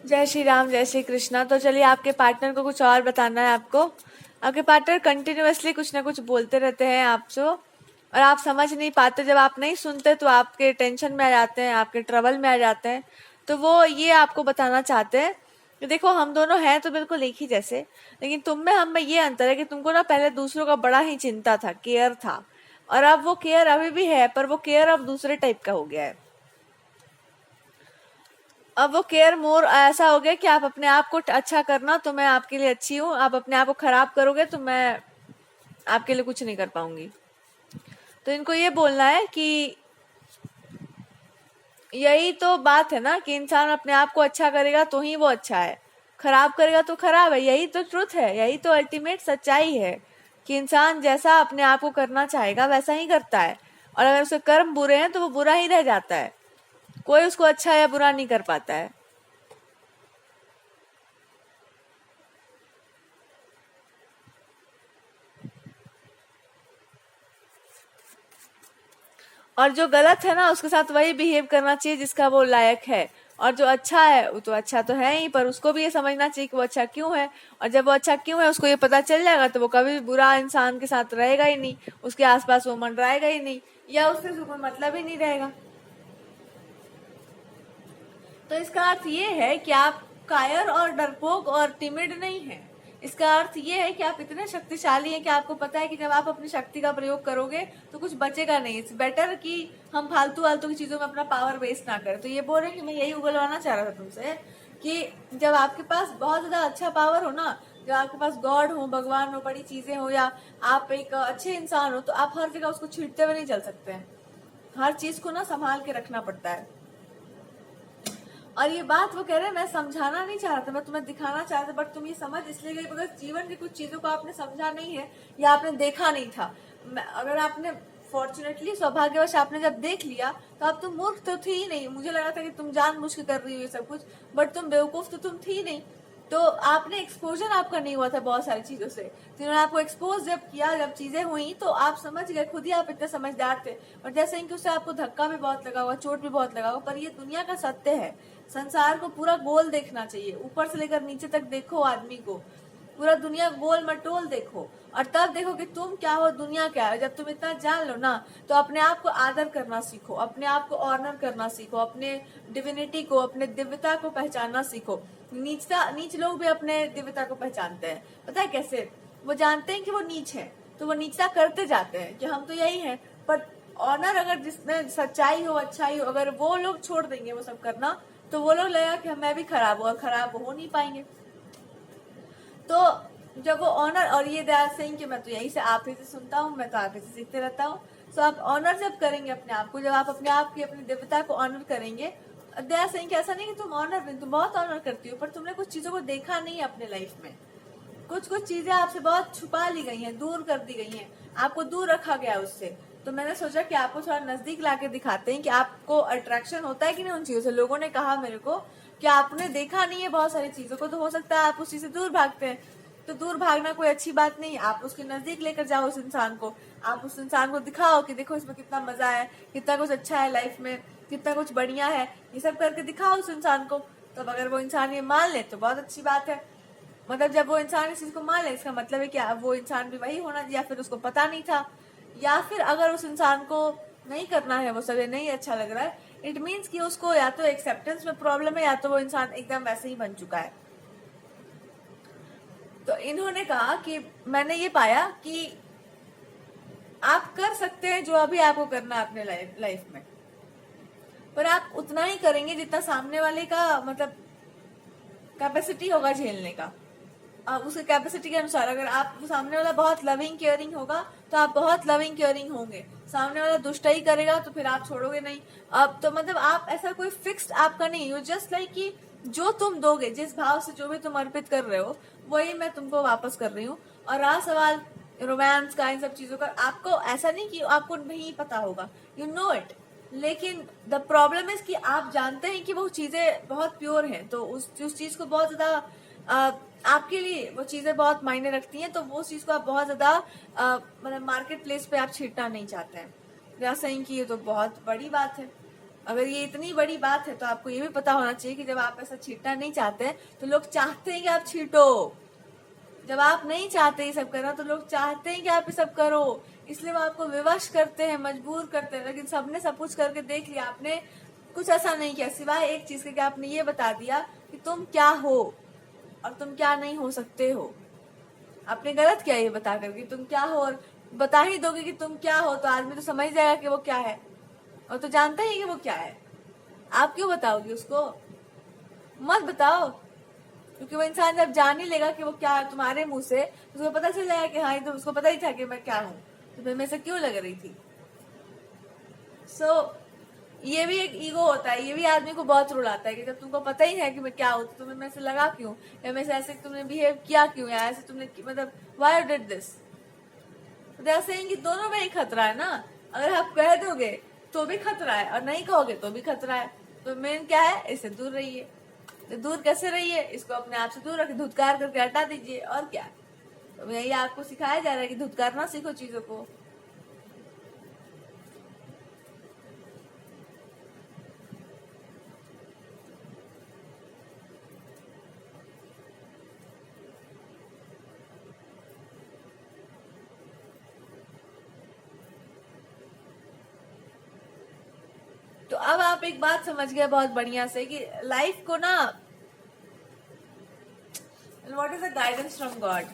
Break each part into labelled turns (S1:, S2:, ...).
S1: जय श्री राम, जय श्री कृष्णा। तो चलिए, आपके पार्टनर को कुछ और बताना है आपको। आपके पार्टनर कंटिन्यूअसली कुछ ना कुछ बोलते रहते हैं आपसे, और आप समझ नहीं पाते। जब आप नहीं सुनते तो आपके टेंशन में आ जाते हैं, आपके ट्रबल में आ जाते हैं। तो वो ये आपको बताना चाहते हैं कि देखो, हम दोनों हैं तो बिल्कुल एक ही जैसे, लेकिन तुम में हम में ये अंतर है कि तुमको ना पहले दूसरों का बड़ा ही चिंता था, केयर था, और अब वो केयर अभी भी है, पर वो केयर अब दूसरे टाइप का हो गया है। अब वो केयर मोर ऐसा हो गया कि आप अपने आप को अच्छा करना तो मैं आपके लिए अच्छी हूँ, आप अपने आप को खराब करोगे तो मैं आपके लिए कुछ नहीं कर पाऊंगी। तो इनको ये बोलना है कि यही तो बात है ना, कि इंसान अपने आप को अच्छा करेगा तो ही वो अच्छा है, खराब करेगा तो खराब है। यही तो ट्रुथ है, यही तो अल्टीमेट सच्चाई है कि इंसान जैसा अपने आप को करना चाहेगा वैसा ही करता है, और अगर उसके कर्म बुरे हैं तो वो बुरा ही रह जाता है, कोई उसको अच्छा या बुरा नहीं कर पाता है। और जो गलत है ना, उसके साथ वही बिहेव करना चाहिए जिसका वो लायक है, और जो अच्छा है वो तो अच्छा तो है ही, पर उसको भी ये समझना चाहिए कि वो अच्छा क्यों है। और जब वो अच्छा क्यों है उसको ये पता चल जाएगा तो वो कभी भी बुरा इंसान के साथ रहेगा ही नहीं, उसके आसपास वो मंडराएगा ही नहीं, या उससे कोई मतलब ही नहीं रहेगा। तो इसका अर्थ ये है कि आप कायर और डरपोक और टिमिड नहीं है। इसका अर्थ ये है कि आप इतने शक्तिशाली हैं कि आपको पता है कि जब आप अपनी शक्ति का प्रयोग करोगे तो कुछ बचेगा नहीं। इट्स बेटर कि हम फालतू फालतू की चीजों में अपना पावर वेस्ट ना करें। तो ये बोल रहे हैं कि मैं यही उगलवाना चाह रहा था तुमसे कि जब आपके पास बहुत ज्यादा अच्छा पावर हो ना, जब आपके पास गॉड हो, भगवान हो, बड़ी चीजें हो, या आप एक अच्छे इंसान हो, तो आप हर जगह उसको छीटते हुए नहीं चल सकते हैं। हर चीज को ना संभाल के रखना पड़ता है। और ये बात वो कह रहे हैं, मैं समझाना नहीं चाह रहा था, मैं तुम्हें दिखाना चाह रहा था, बट तुम ये समझ इसलिए गई बिकॉज जीवन की कुछ चीजों को आपने समझा नहीं है या आपने देखा नहीं था। अगर आपने फॉर्चुनेटली, सौभाग्यवश आपने जब देख लिया तो अब तुम मूर्ख तो थी ही नहीं। मुझे लगा था कि तुम जानबूझ के कर रही हो ये सब कुछ, बट तुम बेवकूफ तो तुम थी नहीं। तो आपने एक्सपोजर आपका नहीं हुआ था बहुत सारी चीजों से, तो उन्होंने आपको एक्सपोज जब किया, जब चीजें हुई तो आप समझ गए, खुद ही आप इतने समझदार थे। और जैसे कि उससे आपको धक्का भी बहुत लगा होगा, चोट भी बहुत लगा होगा, पर ये दुनिया का सत्य है। संसार को पूरा गोल देखना चाहिए, ऊपर से लेकर नीचे तक देखो आदमी को, पूरा दुनिया गोल मटोल देखो, और तब देखो कि तुम क्या हो, दुनिया क्या है। जब तुम इतना जान लो ना तो अपने आप को आदर करना सीखो, अपने आप को ऑनर करना सीखो, अपने डिविनिटी को, अपने दिव्यता को पहचानना सीखो। नीच लोग भी अपने दिव्यता को पहचानते हैं, पता है कैसे? वो जानते हैं कि वो नीच है तो वो नीचता करते जाते हैं कि हम तो यही हैं, पर ऑनर अगर जिसमें सच्चाई हो, अच्छाई हो, अगर वो लोग छोड़ देंगे वो सब करना तो वो लोग लगेगा कि मैं भी खराब हुआ, खराब हो नहीं पाएंगे। तो जब वो ऑनर, और ये दया सिंह कि मैं तो यही से आप ही से सुनता हूँ, मैं तो आप ही से सीखते रहता हूँ। सो आप ऑनर जब करेंगे अपने आप को, जब आप अपने आप की, अपनी दिव्यता को ऑनर करेंगे, दया सिंह ऐसा नहीं कि तुम ऑनर नहीं, तुम बहुत ऑनर करती हो, पर तुमने कुछ चीजों को देखा नहीं अपने लाइफ में। कुछ कुछ चीजें आपसे बहुत छुपा ली गई हैं, दूर कर दी गई हैं, आपको दूर रखा गया उससे। तो मैंने सोचा कि आपको थोड़ा नजदीक लाके दिखाते हैं कि आपको अट्रैक्शन होता है कि नहीं उन चीजों से। लोगों ने कहा मेरे को कि आपने देखा नहीं है बहुत सारी चीजों को, तो हो सकता है आप उस चीज से दूर भागते हैं। तो दूर भागना कोई अच्छी बात नहीं, आप उसके नजदीक लेकर जाओ उस इंसान को। आप उस इंसान को दिखाओ कि देखो इसमें कितना मजा है, कितना कुछ अच्छा है लाइफ में, कितना कुछ बढ़िया है, ये सब करके दिखाओ उस इंसान को। तब अगर वो इंसान ये मान ले तो बहुत अच्छी बात है। मतलब जब वो इंसान इस चीज को मान ले, इसका मतलब है कि वो इंसान भी वही होना, या फिर उसको पता नहीं था, या फिर अगर उस इंसान को नहीं करना है, वो सब नहीं अच्छा लग रहा है, इट मीन्स कि उसको या तो एक्सेप्टेंस में प्रॉब्लम है, या तो वो इंसान एकदम वैसे ही बन चुका है। तो इन्होंने कहा कि मैंने ये पाया कि आप कर सकते हैं जो अभी आपको करना है अपने लाइफ में, पर आप उतना ही करेंगे जितना सामने वाले का मतलब कैपेसिटी होगा झेलने का। उसके कैपेसिटी के अनुसार, अगर आप सामने वाला बहुत लविंग केयरिंग होगा तो आप बहुत लविंग केयरिंग होंगे। सामने वाला दुष्टाई करेगा तो फिर आप छोड़ोगे नहीं। अब तो मतलब आप ऐसा कोई फिक्स्ड आपका नहीं, यू जस्ट लाइक कि जो तुम दोगे, जिस भाव से जो भी तुम अर्पित कर रहे हो वही मैं तुमको वापस कर रही हूँ। और रहा सवाल रोमांस का, इन सब चीजों का, आपको ऐसा नहीं कि आपको नहीं पता होगा, यू नो इट, लेकिन द प्रॉब्लम इज कि आप जानते हैं कि वो चीजें बहुत प्योर हैं, तो उस चीज को बहुत ज्यादा आपके लिए वो चीजें बहुत मायने रखती हैं, तो वो चीज को आप बहुत ज्यादा मतलब मार्केट प्लेस पे आप छीटना नहीं चाहते हैं। जैसा कि ये तो बहुत बड़ी बात है। अगर ये इतनी बड़ी बात है तो आपको ये भी पता होना चाहिए कि जब आप ऐसा छींटना नहीं चाहते तो लोग चाहते हैं कि आप छींटो। जब आप नहीं चाहते ये सब करना तो लोग चाहते हैं कि आप ये सब करो, इसलिए वो आपको विवश करते हैं, मजबूर करते हैं। लेकिन सबने सब कुछ करके देख लिया, आपने कुछ ऐसा नहीं किया सिवाय एक चीज के कि आपने ये बता दिया कि तुम क्या हो और तुम क्या नहीं हो सकते हो। आपने गलत किया ये बता कर कि तुम क्या हो, और बता ही दोगे कि तुम क्या हो तो आदमी तो समझ जाएगा कि वो क्या है, और तो जानता ही कि वो क्या है। आप क्यों बताओगे उसको? मत बताओ, क्योंकि वो इंसान जब जान ही लेगा कि वो क्या है तुम्हारे मुंह से, तो उसको पता चल जाएगा कि हाँ, तो उसको पता ही था कि मैं क्या हूँ, तो फिर मेरे से क्यों लग रही थी। ये भी एक ईगो होता है, ये भी आदमी को बहुत रुलाता है कि जब तुमको पता ही है कि मैं क्या हूँ तो तुम्हें मेरे से लगा क्यों, या मेरे से ऐसे तुमने बिहेव किया क्यों, या ऐसे तुमने मतलब why you did this. They are saying कि दोनों में ही खतरा है ना। अगर आप कह दोगे तो भी खतरा है, और नहीं कहोगे तो भी खतरा है। तो मेन क्या है, इससे दूर रहिए। तो दूर कैसे रहिए? इसको अपने आप से दूर रखिए, धुतकार करके हटा दीजिए, और क्या। तो यही आपको सिखाया जा रहा है कि धुतकारना सीखो चीजों को। तो अब आप एक बात समझ गए बहुत बढ़िया से कि लाइफ को ना, what is the guidance from God.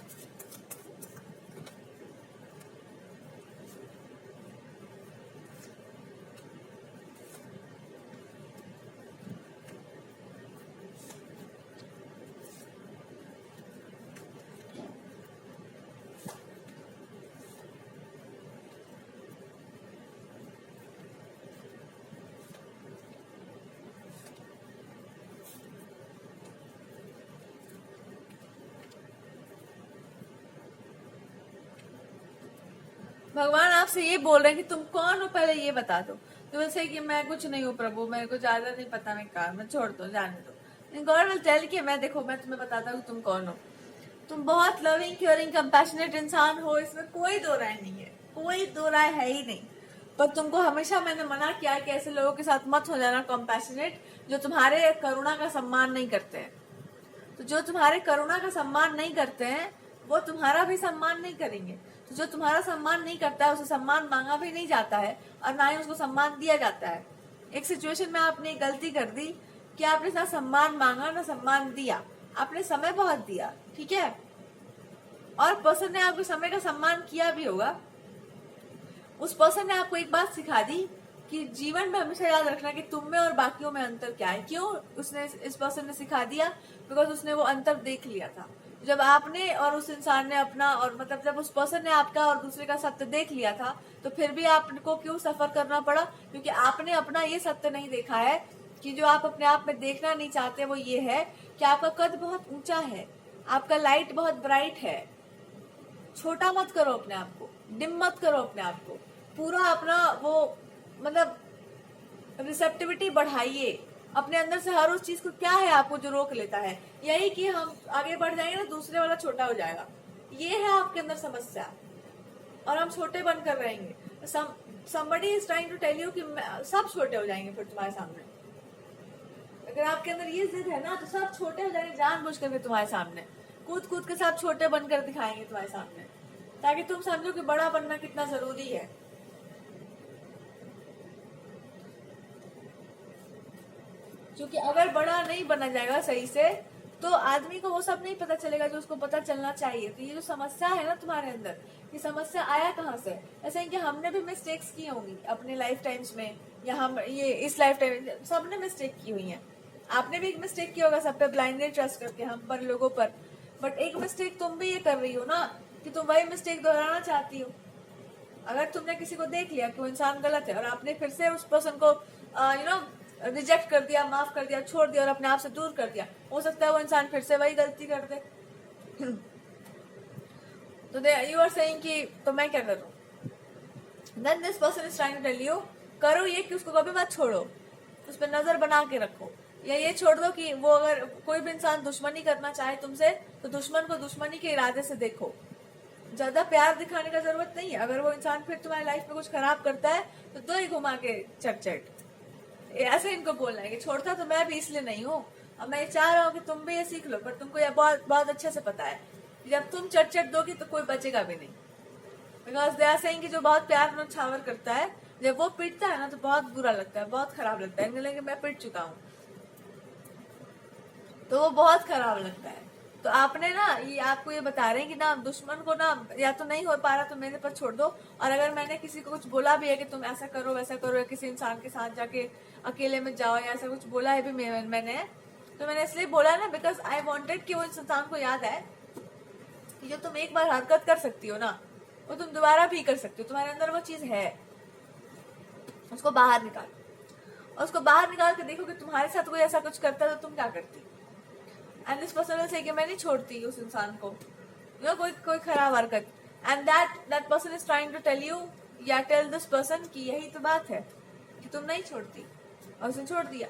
S1: भगवान आपसे ये बोल रहे हैं कि तुम कौन हो, पहले ये बता दो। तो वैसे कि मैं कुछ नहीं हूँ प्रभु, मेरे को ज्यादा नहीं पता, मैं कहा, मैं छोड़ दो, जाने दो। गॉड विल टेल कि मैं देखो, मैं तुम्हें बताता हूँ तुम कौन हो। तुम बहुत लविंग, केयरिंग, कंपैशनेट इंसान हो, इसमें कोई दो राय नहीं है, कोई दो राय है ही नहीं। पर तुमको हमेशा मैंने मना किया कि ऐसे लोगों के साथ मत हो जाना कंपैशनेट, जो तुम्हारे करुणा का सम्मान नहीं करते हैं। तो जो तुम्हारे करुणा का सम्मान नहीं करते हैं वो तुम्हारा भी सम्मान नहीं करेंगे। तो जो तुम्हारा सम्मान नहीं करता है उसे सम्मान मांगा भी नहीं जाता है, और ना ही उसको सम्मान दिया जाता है। एक सिचुएशन में आपने गलती कर दी कि आपने ना सम्मान मांगा ना सम्मान दिया, आपने समय बहुत दिया, ठीक है, और पर्सन ने आपके समय का सम्मान किया भी होगा। उस पर्सन ने आपको एक बात सिखा दी कि जीवन में हमेशा याद रखना कि तुम में और बाकियों में अंतर क्या है। क्यों उसने, इस पर्सन ने सिखा दिया? बिकॉज उसने वो अंतर देख लिया था। जब आपने और उस इंसान ने अपना, और मतलब जब उस पर्सन ने आपका और दूसरे का सत्य देख लिया था, तो फिर भी आपको क्यों सफर करना पड़ा? क्योंकि आपने अपना ये सत्य नहीं देखा है कि जो आप अपने आप में देखना नहीं चाहते वो ये है कि आपका कद बहुत ऊंचा है, आपका लाइट बहुत ब्राइट है। छोटा मत करो अपने आप को, डिम मत करो अपने आप को, पूरा अपना वो मतलब रिसेप्टिविटी बढ़ाइए अपने अंदर से। हर उस चीज को क्या है आपको जो रोक लेता है? यही कि हम आगे बढ़ जाएंगे ना, दूसरे वाला छोटा हो जाएगा, ये है आपके अंदर समस्या, और हम छोटे बनकर रहेंगे। somebody is trying to tell you कि सब छोटे हो जाएंगे फिर तुम्हारे सामने। अगर आपके अंदर ये जिद है ना तो सब छोटे हो जाएंगे जानबूझ कर तुम्हारे सामने, कूद कूद के सब छोटे बनकर दिखाएंगे तुम्हारे सामने, ताकि तुम समझो कि बड़ा बनना कितना जरूरी है। क्योंकि अगर बड़ा नहीं बना जाएगा सही से तो आदमी को वो सब नहीं पता चलेगा जो उसको पता चलना चाहिए। तो ये जो समस्या है ना तुम्हारे अंदर, ये समस्या आया कहाँ से? ऐसे कि हमने भी मिस्टेक्स की होंगी अपने लाइफ टाइम्स में, या हम ये इस लाइफ टाइम में सबने मिस्टेक की हुई है। आपने भी एक मिस्टेक किया होगा सब पे ब्लाइंडली ट्रस्ट करके, हम पर लोगों पर। बट एक मिस्टेक तुम भी ये कर रही हो ना कि तुम वही मिस्टेक दोहराना चाहती हो। अगर तुमने किसी को देख लिया कि वो इंसान गलत है और आपने फिर से उस पर्सन को रिजेक्ट कर दिया, माफ कर दिया, छोड़ दिया और अपने आप से दूर कर दिया, हो सकता है वो इंसान फिर से वही गलती कर दे। तो यू आर सेइंग कि तो मैं क्या करूं? Then this person is trying to tell you, करो ये कि उसको कभी मत छोड़ो, उस पर नजर बना के रखो, या ये छोड़ दो कि वो अगर कोई भी इंसान दुश्मनी करना चाहे तुमसे तो दुश्मन को दुश्मनी के इरादे से देखो। ज्यादा प्यार दिखाने का जरूरत नहीं है। अगर वो इंसान फिर तुम्हारी लाइफ में कुछ खराब करता है तो दो ही घुमा के चट। ऐसे इनको बोलना है कि छोड़ता तो मैं भी इसलिए नहीं हूँ, अब मैं चाह रहा हूँ कि तुम भी ये सीख लो, पर तुमको ये बहुत बहुत अच्छे से पता है कि जब तुम चट दोगी तो कोई बचेगा भी नहीं। बिकॉज दे आर सेइंग कि जो बहुत प्यार न्यौछावर करता है, जब वो पीटता है ना तो बहुत बुरा लगता है, बहुत खराब लगता है। लेकिन मैं पीट चुका हूँ तो वो बहुत खराब लगता है। तो आपने ना, ये आपको ये बता रहे हैं कि ना दुश्मन को ना, या तो नहीं हो पा रहा तो मेरे पर छोड़ दो, और अगर मैंने किसी को कुछ बोला भी है कि तुम ऐसा करो वैसा करो, या किसी इंसान के साथ जाके अकेले में जाओ, या ऐसा कुछ बोला है भी मैंने, तो मैंने इसलिए बोला ना बिकॉज आई वॉन्टेड कि वो इंसान को याद है कि जो तुम एक बार हरकत कर सकती हो ना, वो तुम दोबारा भी कर सकती हो। तुम्हारे अंदर वो चीज है, उसको बाहर निकालो, और उसको बाहर निकाल के देखो कि तुम्हारे साथ कोई ऐसा कुछ करता है तो तुम क्या करती। And this person will say कि मैं नहीं छोड़ती उस इंसान को, कोई खराब हरकत, and that person is trying to tell you, या टेल दिस पर्सन कि यही तो बात है कि तुम नहीं छोड़ती, और उसने छोड़ दिया।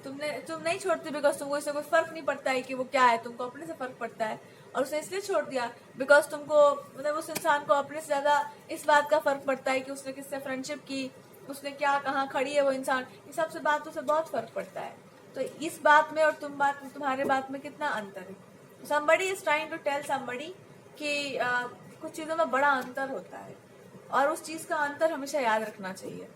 S1: तुम नहीं छोड़ती बिकॉज तुमको इससे कोई फर्क नहीं पड़ता है कि वो क्या है, तुमको अपने से फर्क पड़ता है, और उसने इसलिए छोड़ दिया बिकॉज तुमको, मतलब उस इंसान को अपने से ज्यादा इस बात का फर्क पड़ता है कि उसने किससे फ्रेंडशिप की, उसने क्या, कहाँ खड़ी है वो इंसान, इस सबसे बातों से बहुत फर्क पड़ता है। तो इस बात में और तुम्हारे बात में कितना अंतर है। somebody is trying to tell somebody कि कुछ चीजों में बड़ा अंतर होता है, और उस चीज का अंतर हमेशा याद रखना चाहिए।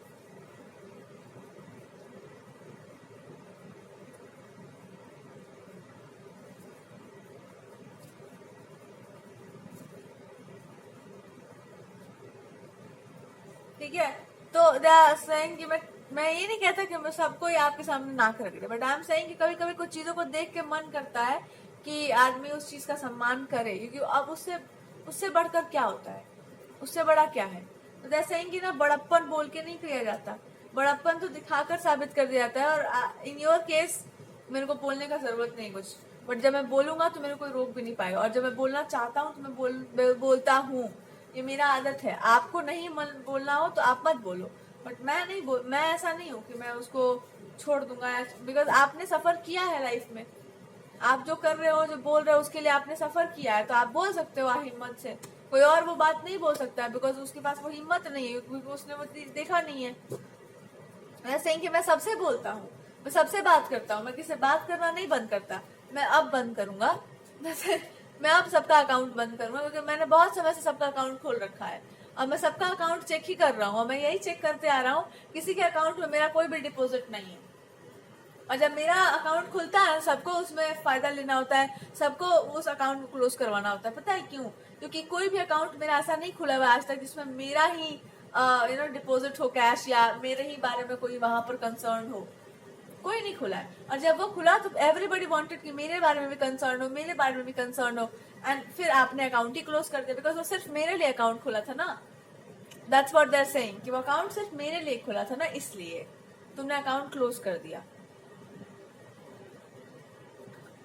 S1: ठीक है, तो दे आर सेइंग कि मैं ये नहीं कहता कि मैं सबको ही आपके सामने नाक रख दे, बट आई एम सेइंग कि कभी कभी कुछ चीजों को देख के मन करता है कि आदमी उस चीज का सम्मान करे, क्योंकि अब उससे बढ़कर क्या होता है, उससे बड़ा क्या है। तो दे आर सेइंग कि ना बड़प्पन बोल के नहीं किया जाता, बड़प्पन तो दिखाकर साबित कर दिया जाता है। और इन योर केस मेरे को बोलने का जरूरत नहीं कुछ, बट जब मैं बोलूंगा तो मेरे कोई रोक भी नहीं पाएगा, और जब मैं बोलना चाहता हूँ तो मैं बोलता हूँ। ये मेरा आदत है। आपको नहीं मन बोलना हो तो आप मत बोलो, बट मैं ऐसा नहीं हूँ कि मैं उसको छोड़ दूंगा, बिकॉज आपने सफर किया है लाइफ में, आप जो कर रहे हो, जो बोल रहे हो, उसके लिए आपने सफर किया है, तो आप बोल सकते हो हिम्मत से। कोई और वो बात नहीं बोल सकता है बिकॉज उसके पास वो हिम्मत नहीं है, क्योंकि उसने वो देखा नहीं है। मैं सेइंग कि मैं सबसे बोलता हूँ, मैं सबसे बात करता हूँ, मैं किसी से बात करना नहीं बंद करता। मैं अब बंद करूंगा, मैं अब सबका अकाउंट बंद करूंगा, क्योंकि मैंने बहुत समय से सबका अकाउंट खोल रखा है, और मैं सबका अकाउंट चेक ही कर रहा हूँ, और मैं यही चेक करते आ रहा हूँ, किसी के अकाउंट में मेरा कोई भी डिपॉजिट नहीं है। और जब मेरा अकाउंट खुलता है, सबको उसमें फायदा लेना होता है, सबको उस अकाउंट को क्लोज करवाना होता है। पता है क्यों? क्योंकि कोई भी अकाउंट मेरा ऐसा नहीं खुला हुआ आज तक जिसमें मेरा ही डिपॉजिट हो कैश, या मेरे ही बारे में कोई वहां पर कंसर्न हो। कोई नहीं खुला है, और जब वो खुला तो एवरीबडी वांटेड कि मेरे बारे में भी कंसर्न हो, मेरे बारे में भी कंसर्न हो, एंड फिर आपने अकाउंट ही क्लोज कर दिया, बिकॉज वो सिर्फ मेरे लिए अकाउंट खुला था ना। That's what they are saying कि वो अकाउंट सिर्फ मेरे लिए खुला था ना, इसलिए तुमने अकाउंट क्लोज कर दिया।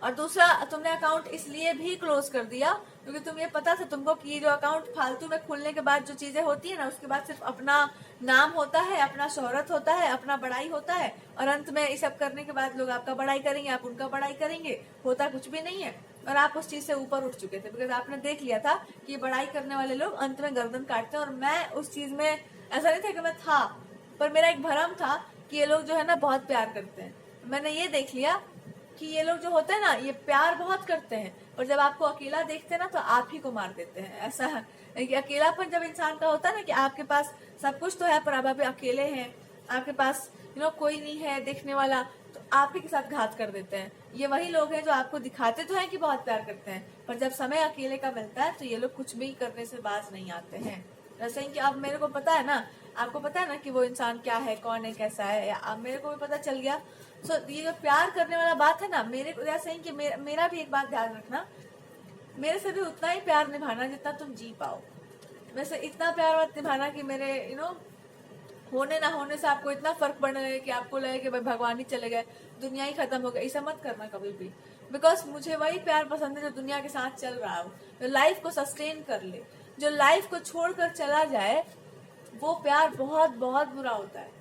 S1: और दूसरा, तुमने अकाउंट इसलिए भी क्लोज कर दिया क्योंकि तुम्हें पता था तुमको कि जो अकाउंट फालतू में खुलने के बाद जो चीजें होती है ना, उसके बाद सिर्फ अपना नाम होता है, अपना शोहरत होता है, अपना बड़ाई होता है, और अंत में ये सब करने के बाद लोग आपका बड़ाई करेंगे, आप उनका बड़ाई करेंगे, होता कुछ भी नहीं है। और आप उस चीज से ऊपर उठ चुके थे, बिकॉज आपने देख लिया था कि बड़ाई करने वाले लोग अंत में गर्दन काटते हैं। और मैं उस चीज में, ऐसा नहीं था कि मैं था, पर मेरा एक भ्रम था कि ये लोग जो है ना बहुत प्यार करते हैं। मैंने ये देख लिया कि ये लोग जो होते हैं ना, ये प्यार बहुत करते हैं, और जब आपको अकेला देखते हैं ना तो आप ही को मार देते हैं। ऐसा है कि अकेलापन जब इंसान का होता है ना, कि आपके पास सब कुछ तो है पर आप अभी अकेले हैं, आपके पास कोई नहीं है देखने वाला, तो आप ही के साथ घात कर देते हैं। ये वही लोग हैं जो आपको दिखाते तो हैं कि बहुत प्यार करते हैं, पर जब समय अकेले का मिलता है तो ये लोग कुछ भी करने से बाज नहीं आते हैं। जैसे कि अब मेरे को पता है ना, आपको पता है ना कि वो इंसान क्या है, कौन है, कैसा है, या अब मेरे को भी पता चल गया। सो ये जो प्यार करने वाला बात है ना, मेरे को सही कि मेरा भी एक बात ध्यान रखना, मेरे से भी उतना ही प्यार निभाना जितना तुम जी पाओ। वैसे इतना प्यार मत निभाना कि मेरे होने ना होने से आपको इतना फर्क पड़ने लगे कि आपको लगे कि भाई भगवान ही चले गए, दुनिया ही खत्म हो गई। ऐसा मत करना कभी भी, बिकॉज मुझे वही प्यार पसंद है जो दुनिया के साथ चल रहा हो, जो लाइफ को सस्टेन कर ले। जो लाइफ को छोड़कर चला जाए वो प्यार बहुत बहुत बुरा होता है।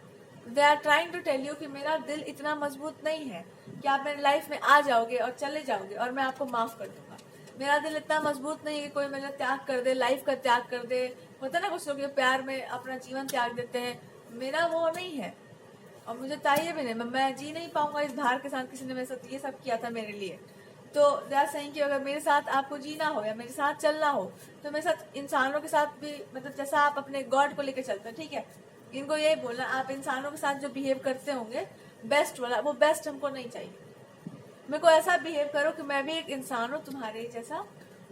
S1: They are trying to tell you कि मेरा दिल इतना मजबूत नहीं है कि आप मेरी लाइफ में आ जाओगे और चले जाओगे और मैं आपको माफ कर दूंगा। मेरा दिल इतना मजबूत नहीं है कि कोई मेरा त्याग कर दे, लाइफ का त्याग कर दे। होता है ना कुछ लोग प्यार में अपना जीवन त्याग देते हैं, मेरा वो नहीं है। और मुझे चाहिए भी नहीं, मैं जी नहीं पाऊंगा इस भार के साथ। किसी ने मेरे साथ ये सब किया था मेरे लिए, तो दैट्स सही कि अगर मेरे साथ आपको जीना हो या मेरे साथ चलना हो, तो मेरे साथ इंसानों के साथ भी, मतलब जैसा आप अपने गॉड को लेकर चलते हैं, ठीक है, इनको यही बोलना, आप इंसानों के साथ जो बिहेव करते होंगे बेस्ट वाला, वो बेस्ट हमको नहीं चाहिए। मेरे को ऐसा बिहेव करो कि मैं भी एक इंसान हूँ तुम्हारे जैसा,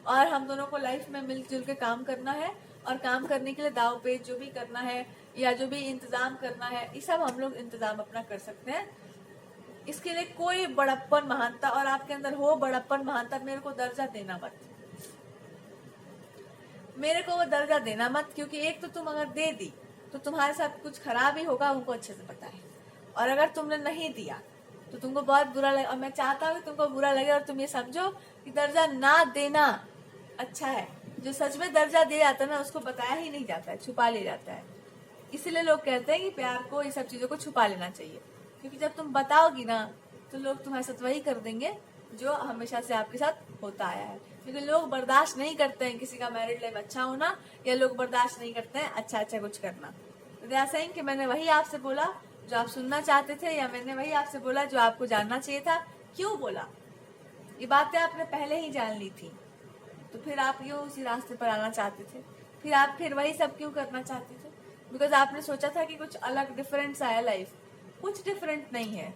S1: और हम दोनों को लाइफ में मिलजुल के काम करना है, और काम करने के लिए दाव पेच जो भी करना है या जो भी इंतजाम करना है, ये सब हम लोग इंतजाम अपना कर सकते हैं। इसके लिए कोई बड़प्पन महानता, और आपके अंदर हो बड़प्पन महानता, मेरे को दर्जा देना मत, मेरे को वो दर्जा देना मत, क्योंकि एक तो तुम अगर दे दी तो तुम्हारे साथ कुछ खराब ही होगा, उनको अच्छे से पता है, और अगर तुमने नहीं दिया तो तुमको बहुत बुरा लगे, और मैं चाहता हूँ कि तुमको बुरा लगे और तुम ये समझो कि दर्जा ना देना अच्छा है। जो सच में दर्जा दे जाता है ना, उसको बताया ही नहीं जाता है, छुपा लिया जाता है। इसीलिए लोग कहते हैं कि प्यार को, ये सब चीजों को छुपा लेना चाहिए, क्योंकि जब तुम बताओगी ना तो लोग तुम्हारे साथ वही कर देंगे जो हमेशा से आपके साथ होता आया है। क्योंकि लोग बर्दाश्त नहीं करते हैं किसी का मैरिड लाइफ अच्छा होना, या लोग बर्दाश्त नहीं करते हैं अच्छा अच्छा कुछ करना। तो ऐसा ही कि मैंने वही आपसे बोला जो आप सुनना चाहते थे, या मैंने वही आपसे बोला जो आपको जानना चाहिए था। क्यों बोला? ये बातें आपने पहले ही जान ली थी, तो फिर आप क्यों उसी रास्ते पर आना चाहते थे? फिर आप फिर वही सब क्यों करना चाहते थे? बिकॉज आपने सोचा था कि कुछ अलग डिफरेंट सा है लाइफ। कुछ डिफरेंट नहीं है,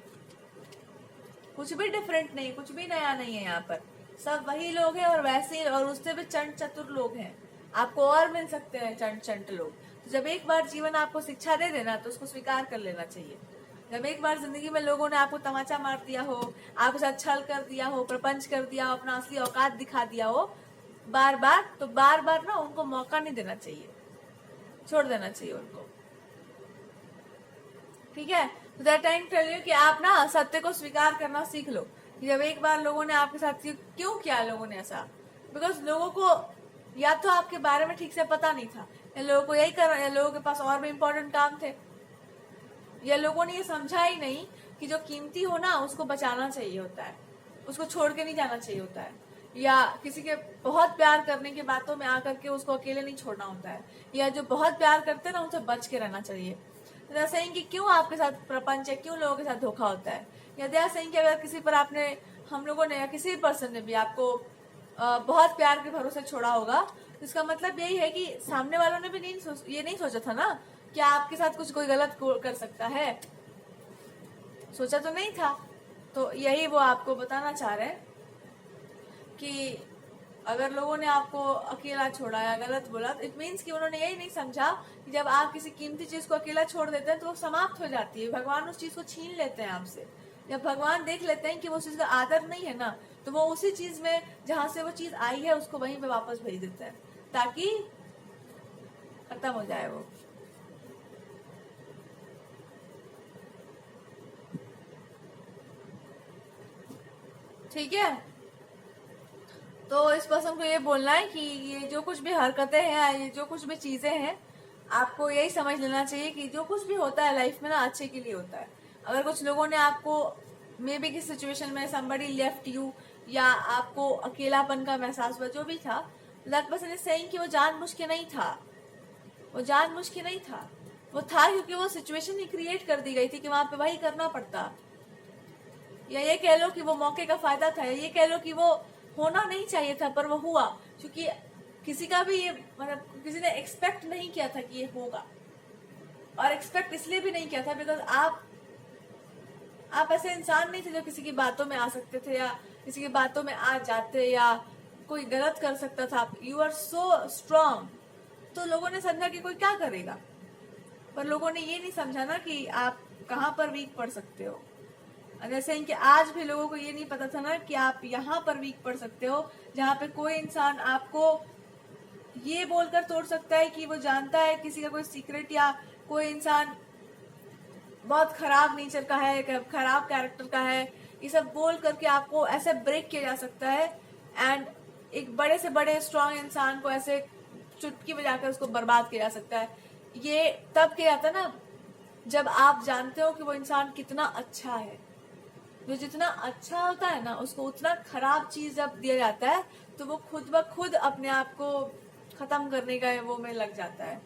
S1: कुछ भी डिफरेंट नहीं, कुछ भी नया नहीं है। यहाँ पर सब वही लोग हैं, और वैसे ही, और उससे भी चंट चतुर लोग हैं। आपको और मिल सकते हैं चंट चंट लोग। तो जब एक बार जीवन आपको शिक्षा दे देना, तो उसको स्वीकार कर लेना चाहिए। जब एक बार जिंदगी में लोगों ने आपको तमाचा मार दिया हो, आपके साथ छल कर दिया हो, प्रपंच कर दिया हो, अपना असली औकात दिखा दिया हो बार बार, तो बार बार ना उनको मौका नहीं देना चाहिए, छोड़ देना चाहिए उनको। ठीक है? तो दैट टाइम टेल यू कि आप ना सत्य को स्वीकार करना सीख लो। कि जब एक बार लोगों ने आपके साथ क्यों किया, लोगों ने ऐसा, बिकॉज लोगों को या तो आपके बारे में ठीक से पता नहीं था, या लोगों को यही कर, या लोगों के पास और भी इम्पोर्टेंट काम थे, या लोगों ने ये समझा ही नहीं कि जो कीमती हो ना उसको बचाना चाहिए होता है, उसको छोड़ के नहीं जाना चाहिए होता है, या किसी के बहुत प्यार करने की बातों में आकर के उसको अकेले नहीं छोड़ना होता है, या जो बहुत प्यार करते हैं ना उनसे बच के रहना चाहिए। तो सही कि क्यों आपके साथ प्रपंच है, क्यों लोगों के साथ धोखा होता है, या सही कि अगर किसी पर आपने, हम लोगों ने या किसी भी पर्सन ने भी आपको बहुत प्यार के भरोसे छोड़ा होगा, तो इसका मतलब यही है कि सामने वालों ने भी ये नहीं सोचा था ना कि आपके साथ कुछ कोई गलत कर सकता है, सोचा तो नहीं था। तो यही वो आपको बताना चाह रहे हैं कि अगर लोगों ने आपको अकेला छोड़ा या गलत बोला, तो इट मीन्स कि उन्होंने यही नहीं समझा कि जब आप किसी कीमती चीज को अकेला छोड़ देते हैं तो वो समाप्त हो जाती है। भगवान उस चीज को छीन लेते हैं आपसे। जब भगवान देख लेते हैं कि वो चीज का आदर नहीं है ना, तो वो उसी चीज में जहां से वो चीज आई है उसको वहीं पे वापस भेज देते हैं, ताकि खत्म हो जाए वो। ठीक है? तो इस पर्सन को ये बोलना है कि ये जो कुछ भी हरकतें हैं, ये जो कुछ भी चीजें हैं, आपको यही समझ लेना चाहिए कि जो कुछ भी होता है लाइफ में ना अच्छे के लिए होता है। अगर कुछ लोगों ने आपको मे बी किस सिचुएशन में समबडी लेफ्ट यू, या आपको अकेलापन का एहसास हुआ, जो भी था, दैट पर्सन इज सेइंग कि वो जानबूझ के नहीं था, वो जानबूझ के नहीं था, वो था क्योंकि वो सिचुएशन ही क्रिएट कर दी गई थी कि वहां पे वही करना पड़ता। या ये कह लो कि वो मौके का फायदा था, या ये कह लो कि वो होना नहीं चाहिए था पर वो हुआ, क्योंकि किसी का भी ये, मतलब किसी ने एक्सपेक्ट नहीं किया था कि ये होगा। और एक्सपेक्ट इसलिए भी नहीं किया था बिकॉज आप ऐसे इंसान नहीं थे जो किसी की बातों में आ सकते थे, या किसी की बातों में आ जाते, या कोई गलत कर सकता था। You are so strong. तो लोगों ने समझा कि कोई क्या करेगा, पर लोगों ने ये नहीं समझा ना कि आप कहाँ पर वीक पड़ सकते हो। जैसे कि आज भी लोगों को ये नहीं पता था ना कि आप यहाँ पर वीक पड़ सकते हो, जहाँ पे कोई इंसान आपको ये बोलकर तोड़ सकता है कि वो जानता है किसी का कोई सीक्रेट, या कोई इंसान बहुत खराब नेचर का है, खराब कैरेक्टर का है, ये सब बोल करके आपको ऐसे ब्रेक किया जा सकता है। एंड एक बड़े से बड़े स्ट्रांग इंसान को ऐसे चुटकी बजाकर उसको बर्बाद किया जा सकता है। ये तब किया जाता है ना जब आप जानते हो कि वो इंसान कितना अच्छा है। जो जितना अच्छा होता है ना, उसको उतना खराब चीज जब दिया जाता है तो वो खुद ब खुद अपने आप को खत्म करने का वो में लग जाता है।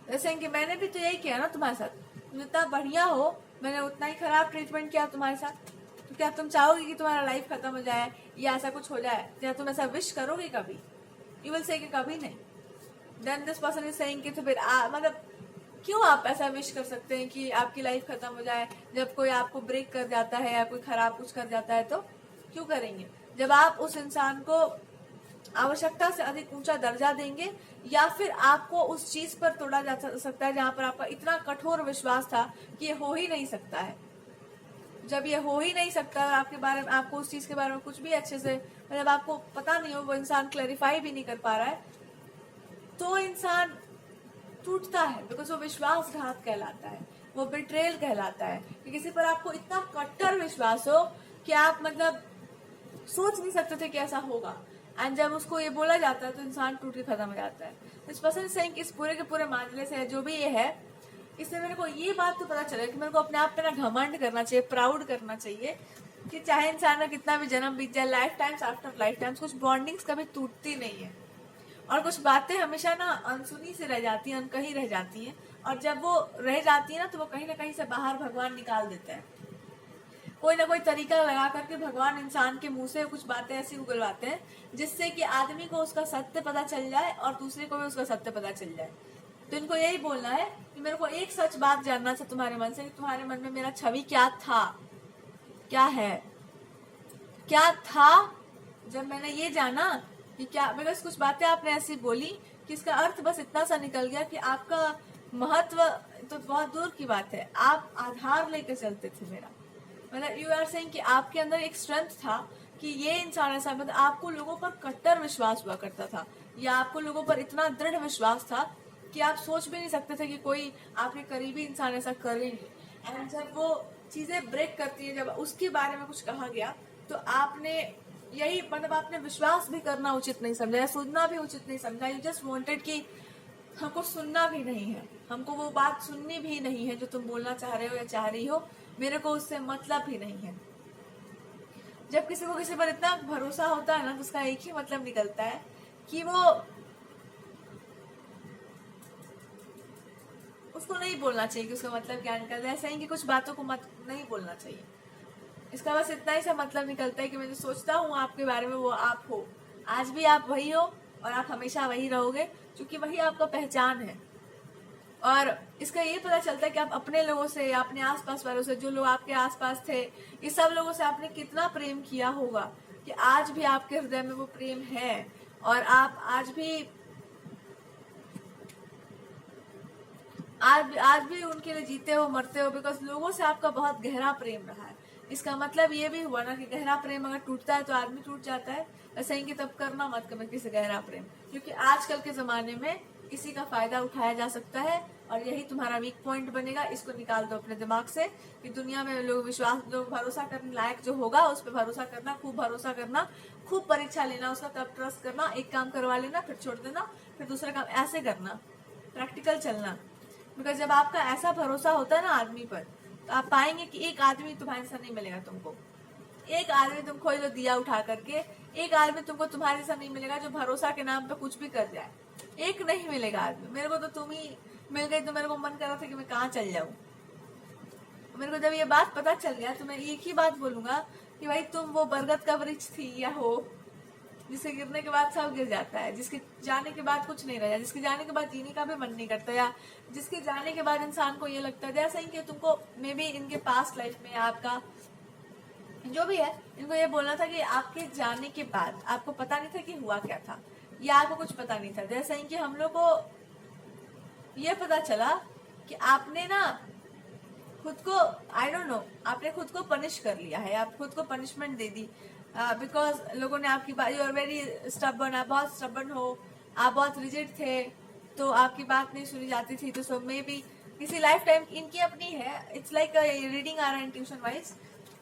S1: जैसे कि मैंने भी तो यही किया ना तुम्हारे साथ। तुम जितना बढ़िया हो मैंने उतना ही खराब ट्रीटमेंट किया तुम्हारे साथ, तो क्या तुम चाहोगे कि तुम्हारा लाइफ खत्म हो जाए या ऐसा कुछ हो जाए? क्या तुम ऐसा विश करोगे कभी? यू विल से कि कभी नहीं। Then this person is saying कि तो फिर मतलब क्यों आप ऐसा विश कर सकते हैं कि आपकी लाइफ खत्म हो जाए? जब कोई आपको ब्रेक कर जाता है या कोई खराब कुछ कर जाता है तो क्यों करेंगे? जब आप उस इंसान को आवश्यकता से अधिक ऊंचा दर्जा देंगे या फिर आपको उस चीज पर तोड़ा जा सकता है जहां पर आपका इतना कठोर विश्वास था कि ये हो ही नहीं सकता है। जब ये हो ही नहीं सकता और आपके बारे में, आपको उस चीज के बारे में कुछ भी अच्छे से मतलब आपको पता नहीं हो, वो इंसान क्लैरिफाई भी नहीं कर पा रहा है, तो इंसान टूटता है। बिकॉज वो विश्वासघात कहलाता है, वो बिट्रेल कहलाता है कि किसी पर आपको इतना कट्टर विश्वास हो कि आप मतलब सोच नहीं सकते थे कि ऐसा होगा, एंड जब उसको ये बोला जाता है तो इंसान टूट के खत्म हो जाता है। इस पर्सन सेइंग इस पूरे के पूरे मामले से जो भी ये है, इससे मेरे को ये बात तो पता चला कि मेरे को अपने आप पे ना घमंड करना चाहिए, प्राउड करना चाहिए कि चाहे इंसान का कितना भी जन्म बीत जाए, life times after life times कुछ बॉन्डिंग्स कभी टूटती नहीं है और कुछ बातें हमेशा ना अनसुनी से रह जाती हैं, अनकही रह जाती हैं, और जब वो रह जाती है ना तो वो कहीं ना कहीं से बाहर भगवान निकाल देते हैं। कोई ना कोई तरीका लगा करके भगवान इंसान के मुंह से कुछ बातें ऐसी उगलवाते हैं जिससे कि आदमी को उसका सत्य पता चल जाए और दूसरे को भी उसका सत्य पता चल जाए। तो इनको यही बोलना है कि मेरे को एक सच बात जानना था तुम्हारे मन से कि तुम्हारे मन में मेरा छवि क्या था, क्या है, क्या था जब मैंने ये जाना कि क्या, बिकॉज कुछ बातें आपने ऐसी बोली कि इसका अर्थ बस इतना सा निकल गया कि आपका महत्व तो बहुत दूर की बात है, आप आधार लेकर चलते थे मेरा। मतलब यू आर सेइंग कि आपके अंदर एक स्ट्रेंथ था कि ये इंसान ऐसा, मतलब आपको लोगों पर कट्टर विश्वास हुआ करता था या आपको लोगों पर इतना दृढ़ विश्वास था कि आप सोच भी नहीं सकते थे कि कोई आपके करीबी इंसान ऐसा करेंगे। एंड जब वो चीजें ब्रेक करती है, जब उसके बारे में कुछ कहा गया तो आपने यही मतलब आपने विश्वास भी करना उचित नहीं समझा या सुनना भी उचित नहीं समझा। यू जस्ट वांटेड कि हमको सुनना भी नहीं है, हमको वो बात सुननी भी नहीं है जो तुम बोलना चाह रहे हो या चाह रही हो, मेरे को उससे मतलब भी नहीं है। जब किसी को किसी पर इतना भरोसा होता है ना तो उसका एक ही मतलब निकलता है कि वो उसको नहीं बोलना चाहिए कि उसका मतलब क्या निकलता है। ऐसा ही कि कुछ बातों को मत नहीं बोलना चाहिए, इसका बस इतना ही सा मतलब निकलता है कि मैं जो सोचता हूँ आपके बारे में वो आप हो, आज भी आप वही हो और आप हमेशा वही रहोगे क्योंकि वही आपका पहचान है। और इसका ये पता चलता है कि आप अपने लोगों से या अपने आसपास वालों से, जो लोग आपके आसपास थे, ये सब लोगों से आपने कितना प्रेम किया होगा कि आज भी आपके हृदय में वो प्रेम है और आप आज भी उनके लिए जीते हो, मरते हो, बिकॉज लोगों से आपका बहुत गहरा प्रेम रहा है। इसका मतलब ये भी हुआ ना कि गहरा प्रेम अगर टूटता है तो आदमी टूट जाता है, ऐसा ही कि तब करना मत कभी किसी गहरा प्रेम, क्योंकि आजकल के जमाने में किसी का फायदा उठाया जा सकता है और यही तुम्हारा वीक पॉइंट बनेगा। इसको निकाल दो अपने दिमाग से कि दुनिया में लोग भरोसा करने लायक जो होगा उस पर भरोसा करना, खूब भरोसा करना, खूब परीक्षा लेना उसका, तब ट्रस्ट करना, एक काम करवा लेना फिर छोड़ देना, फिर दूसरा काम, ऐसे करना, प्रैक्टिकल चलना। बिकॉज जब आपका ऐसा भरोसा होता है ना आदमी पर, तो आप पाएंगे कि एक आदमी तुम्हारे साथ नहीं मिलेगा तुमको, एक आदमी तुम खोई लो दिया उठा करके, एक आदमी तुमको तुम्हारे साथ नहीं मिलेगा जो भरोसा के नाम पे कुछ भी कर जाए, एक नहीं मिलेगा आदमी। मेरे को तो तुम ही मिल गई तो मेरे को मन कर रहा था कि मैं कहाँ चल जाऊं। मेरे को जब ये बात पता चल गया तो मैं एक ही बात बोलूंगा कि भाई तुम वो बरगद का वृक्ष थी या हो जिसके गिरने के बाद सब गिर जाता है, जिसके जाने के बाद कुछ नहीं रहा, जिसके जाने के बाद जीने का भी मन नहीं करता, या जिसके जाने के बाद इंसान को ये लगता है जैसा ही कि तुमको मे बी इनके पास्ट लाइफ में आपका जो भी है, इनको ये बोलना था कि आपके जाने के बाद आपको पता नहीं था कि हुआ क्या था या आपको कुछ पता नहीं था। जैसा ही कि हम लोग को ये पता चला कि आपने ना खुद को, आई डोंट नो, आपने खुद को पनिश कर लिया है, आप खुद को पनिशमेंट दे दी बिकॉज लोगों ने आपकी बात, यू आर वेरी स्टबर्न, आप बहुत स्टबर्न हो, आप बहुत रिजिड थे तो आपकी बात नहीं सुनी जाती थी। तो सो मे बी किसी लाइफ टाइम इनकी अपनी है, it's like reading or intuition wise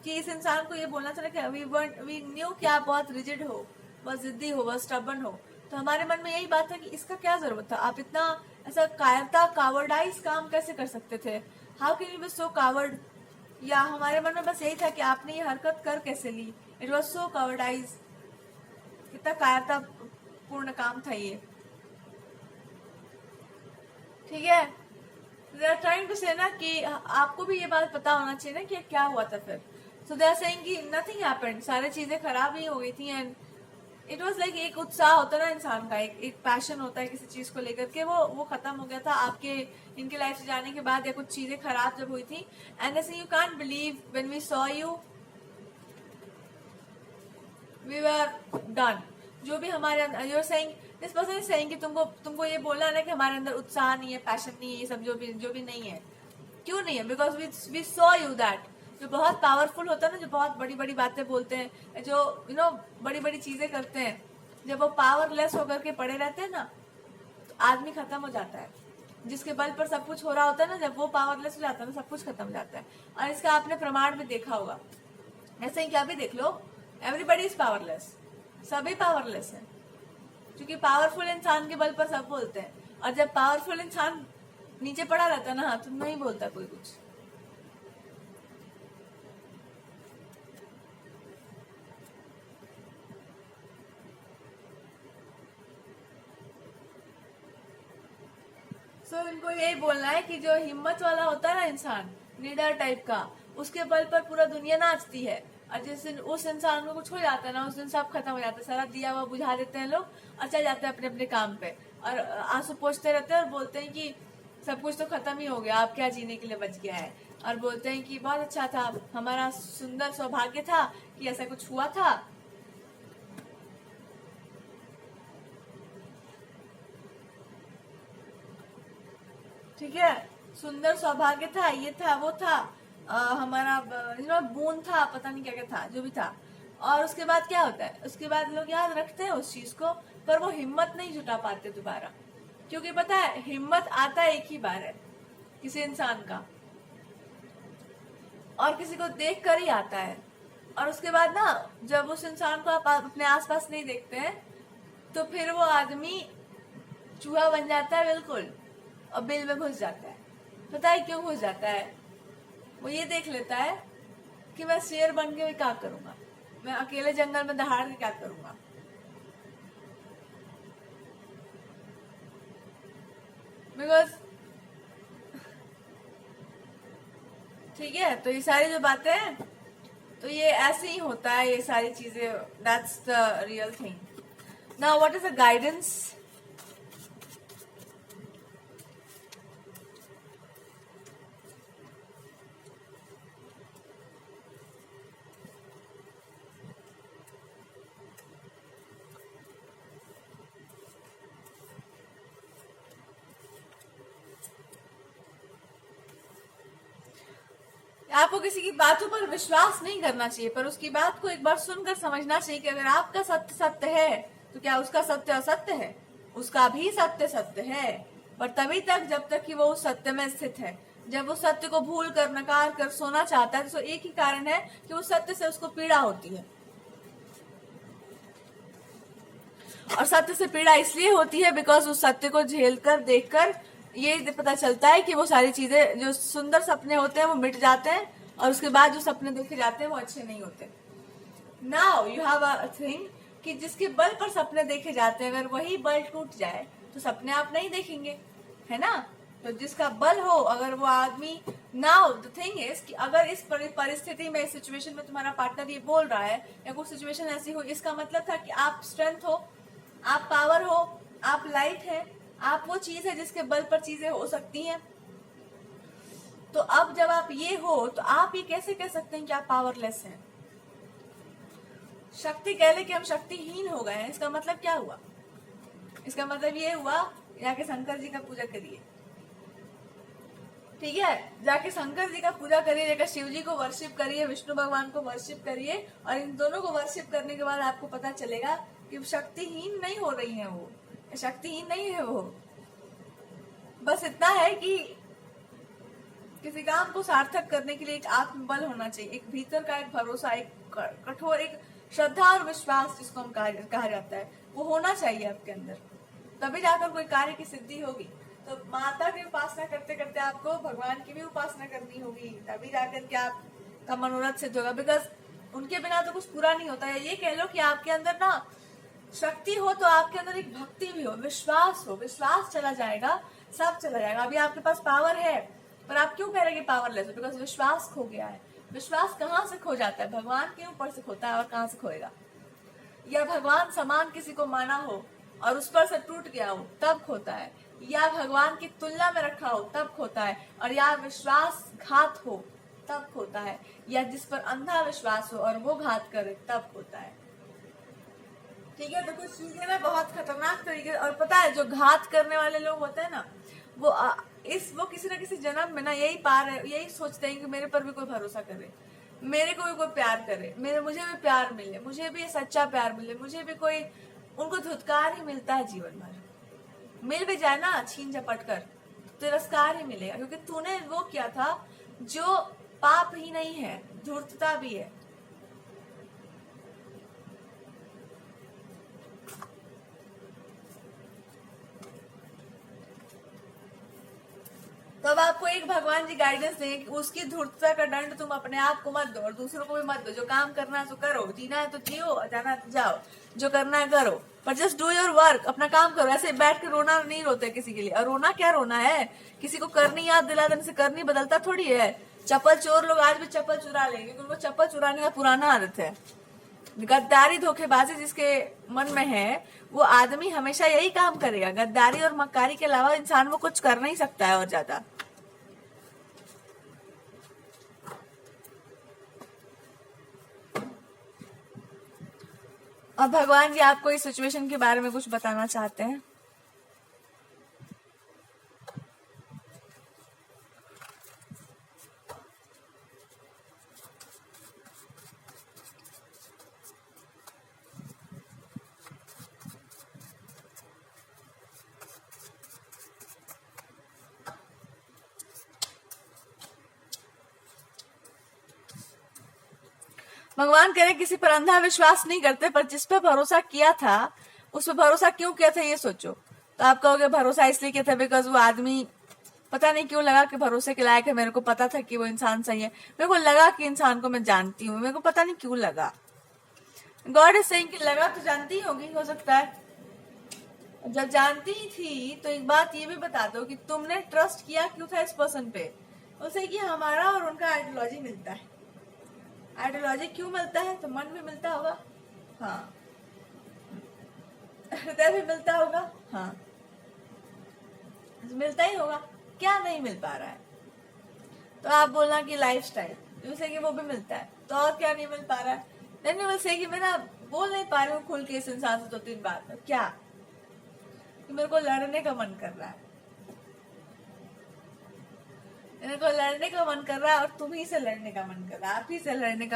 S1: कि इस इंसान को ये बोलना था कि वी न्यू कि आप बहुत रिजिड हो, बहुत जिद्दी हो, बहुत स्टबर्न हो, तो हमारे मन में यही बात था कि इसका क्या जरूरत था, आप इतना ऐसा कायरता कावर्डाइज काम कैसे कर सकते थे, how can you be so coward. या हमारे मन में बस यही था कि आपने ये हरकत कर कैसे ली, इट वॉज सो कावर्डाइज, कितना कायरता पूर्ण काम था ये। ठीक है, दे आर ट्राइंग टू से ना कि आपको भी ये बात पता होना चाहिए ना कि क्या हुआ था फिर. सो दे आर सेइंग कि नथिंग हैपेंड, सारी चीजें खराब ही हो गई थी. एंड इट वॉज लाइक एक उत्साह होता है ना इंसान का, एक पैशन होता है किसी चीज को लेकर के, वो खत्म हो गया था आपके इनके लाइफ से जाने के बाद, या कुछ चीजें खराब जब हुई थी. एंड ऐसे you can't believe when we saw you we were done. जो भी हमारे अंदर, you are saying, this person is saying कि तुमको ये बोलना है ना कि हमारे अंदर उत्साह नहीं है, पैशन नहीं है, ये सब जो भी नहीं है. क्यों नहीं है? Because we saw you that. जो बहुत पावरफुल होता है ना, जो बहुत बड़ी बड़ी बातें बोलते हैं, जो बड़ी बड़ी चीजें करते हैं, जब वो पावरलेस होकर के पड़े रहते हैं ना, तो आदमी खत्म हो जाता है. जिसके बल पर सब कुछ हो रहा होता है ना, जब वो पावरलेस हो जाता है ना, सब कुछ खत्म हो जाता है. और इसका आपने प्रमाण भी देखा होगा. ऐसे ही क्या भी देख लो, एवरीबडी इज पावरलेस, सभी पावरलेस है. क्योंकि पावरफुल इंसान के बल पर सब बोलते हैं, और जब पावरफुल इंसान नीचे पड़ा रहता है ना, तो नहीं बोलता कोई कुछ. तो इनको यही बोलना है कि जो हिम्मत वाला होता है ना इंसान, लीडर टाइप का, उसके बल पर पूरा दुनिया नाचती है. और जिस दिन उस इंसान को कुछ हो जाता है ना, उस दिन सब खत्म हो जाता है, सारा दिया हुआ बुझा देते हैं लोग और चल जाते हैं अपने अपने काम पे, और आंसू पोंछते रहते हैं और बोलते हैं कि सब कुछ तो खत्म ही हो गया, आप क्या जीने के लिए बच गया है. और बोलते हैं कि बहुत अच्छा था, हमारा सुंदर सौभाग्य था कि ऐसा कुछ हुआ था. ठीक है, सुंदर सौभाग्य था, ये था, वो था, हमारा बूंद था, पता नहीं क्या क्या था, जो भी था. और उसके बाद क्या होता है, उसके बाद लोग याद रखते हैं उस चीज को, पर वो हिम्मत नहीं जुटा पाते दोबारा. क्योंकि पता है, हिम्मत आता एक ही बार है किसी इंसान का, और किसी को देख कर ही आता है. और उसके बाद ना, जब उस इंसान को आप अपने आसपास नहीं देखते हैं, तो फिर वो आदमी चूहा बन जाता है बिल्कुल, और बिल में घुस जाता है. पता है क्यों घुस जाता है? वो ये देख लेता है कि मैं शेर बन के क्या करूंगा, मैं अकेले जंगल में दहाड़ के क्या करूंगा. बिकॉज ठीक है, तो ये सारी जो बातें हैं, तो ये ऐसे ही होता है, ये सारी चीजें. That's the real thing. Now what is the guidance? आपको किसी की बातों पर विश्वास नहीं करना चाहिए, पर उसकी बात को एक बार सुनकर समझना चाहिए कि अगर आपका सत्य सत्य है, तो क्या उसका सत्य असत्य है? उसका भी सत्य सत्य है, पर तभी तक जब तक कि वो उस सत्य में स्थित है. जब वो सत्य को भूल कर, नकार कर सोना चाहता है, तो एक ही कारण है कि उस सत्य से उसको पीड़ा होती है. और सत्य से पीड़ा इसलिए होती है बिकॉज उस सत्य को झेल कर, देख कर ये पता चलता है कि वो सारी चीजें, जो सुंदर सपने होते हैं वो मिट जाते हैं, और उसके बाद जो सपने देखे जाते हैं वो अच्छे नहीं होते. Now you have a thing कि जिसके बल पर सपने देखे जाते हैं, अगर वही बल टूट जाए तो सपने आप नहीं देखेंगे, है ना. तो जिसका बल हो, अगर वो आदमी, नाउ द थिंग इज कि अगर इस परिस्थिति में, इस सिचुएशन में तुम्हारा पार्टनर ये बोल रहा है, या कुछ सिचुएशन ऐसी हो, इसका मतलब था कि आप स्ट्रेंथ हो, आप पावर हो, आप लाइट है, आप वो चीज है जिसके बल पर चीजें हो सकती हैं. तो अब जब आप ये हो, तो आप ये कैसे कह सकते हैं कि आप पावरलेस हैं? शक्ति कह ले कि हम शक्तिहीन हो गए हैं, इसका मतलब क्या हुआ? इसका मतलब ये हुआ, जाके शंकर जी का पूजा करिए. ठीक है, जाके शंकर जी का पूजा करिए, जाकर शिव जी को वर्शिप करिए, विष्णु भगवान को वर्शिप करिए, और इन दोनों को वर्शिप करने के बाद आपको पता चलेगा कि शक्तिहीन नहीं हो रही है, वो शक्तिहीन नहीं है. वो बस इतना है कि किसी काम को सार्थक करने के लिए एक आत्मबल होना चाहिए, एक भीतर का एक भरोसा, एक कठोर, एक श्रद्धा और विश्वास, जिसको हम कहा जाता है, वो होना चाहिए आपके अंदर. तभी जाकर कोई कार्य की सिद्धि होगी. तो माता की उपासना करते करते आपको भगवान की भी उपासना करनी होगी, तभी जाकर के आपका मनोरथ सिद्ध होगा. बिकॉज उनके बिना तो कुछ पूरा नहीं होता है. ये कह लो कि आपके अंदर ना शक्ति हो, तो आपके अंदर एक भक्ति भी हो, विश्वास हो. विश्वास चला जाएगा, सब चला जाएगा। अभी आपके पास पावर है, पर आप क्यों कह रहे हैं कि पावरलेस हो? बिकॉज विश्वास खो गया है। विश्वास कहाँ से खो जाता है? भगवान के ऊपर से खोता है, और कहाँ से खोएगा? या भगवान समान किसी को माना हो और उस पर से टूट गया हो तब खोता है, या भगवान की तुलना में रखा हो तब खोता है, और या विश्वासघात हो तब खोता है, या जिस पर अंधा विश्वास हो और वो घात करे तब खोता है। ठीक है, तो कुछ चीजें ना बहुत खतरनाक तरीके, और पता है जो घात करने वाले लोग होते हैं ना, वो किसी ना किसी जन्म में ना यही सोचते हैं कि मेरे पर भी कोई भरोसा करे, मेरे को भी कोई प्यार करे, मुझे भी प्यार मिले, मुझे भी सच्चा प्यार मिले, मुझे भी कोई, उनको धुतकार ही मिलता है जीवन भर। मिल भी जाए ना छीन झपट कर, तिरस्कार ही मिलेगा, क्योंकि तूने वो किया था जो पाप ही नहीं है, धूर्तता भी है। तो अब आपको एक भगवान जी गाइडेंस देंगे कि उसकी धूर्तता का दंड तुम अपने आप को मत दो और दूसरों को भी मत दो। जो काम करना है तो करो, जीना है तो जियो, जाना है तो जाओ, जो करना है करो, पर जस्ट डू योर वर्क, अपना काम करो। ऐसे बैठ के रोना नहीं रोते किसी के लिए, और रोना क्या रोना है? किसी को करनी याद दिला देने से करनी बदलता थोड़ी है। चप्पल चोर लोग आज भी चप्पल चुरा लेंगे, क्योंकि उनको चप्पल चुराने का पुराना आदत है। गद्दारी धोखेबाजी जिसके मन में है वो आदमी हमेशा यही काम करेगा। गद्दारी और मक्कारी के अलावा इंसान वो कुछ कर नहीं सकता है और ज्यादा। अब भगवान जी आपको इस सिचुएशन के बारे में कुछ बताना चाहते हैं। भगवान कह रहे किसी पर अंधा विश्वास नहीं करते, पर जिस पर भरोसा किया था उस पर भरोसा क्यों किया था ये सोचो। तो आप कहोगे भरोसा इसलिए किया था बिकॉज वो आदमी पता नहीं क्यों लगा कि भरोसे के लायक है। मेरे को पता था कि वो इंसान सही है, मेरे को लगा कि इंसान को मैं जानती हूँ, मेरे को पता नहीं क्यों लगा। गॉड इज सेइंग कि लगा तो जानती होगी, हो सकता है। जब जानती ही थी तो एक बात ये भी बता दो कि तुमने ट्रस्ट किया क्यों था इस पर्सन पे? उसे कि हमारा और उनका आइडियोलॉजी मिलता है। आइडियोलॉजी क्यों मिलता है? तो मन भी मिलता होगा, हाँ, हृदय भी मिलता होगा, हाँ, मिलता ही होगा। क्या नहीं मिल पा रहा है? तो आप बोलना कि लाइफस्टाइल, जैसे कि वो भी मिलता है, तो और क्या नहीं मिल पा रहा है? देन यू विल से कि मैं ना बोल नहीं पा रही हूँ खुल के इस इंसान से 2-3 बात। क्या? कि मेरे को लड़ने का मन कर रहा है, मेरे को लड़ने का मन कर रहा है, और तुम ही से लड़ने का मन कर रहा है, आप ही से लड़ने का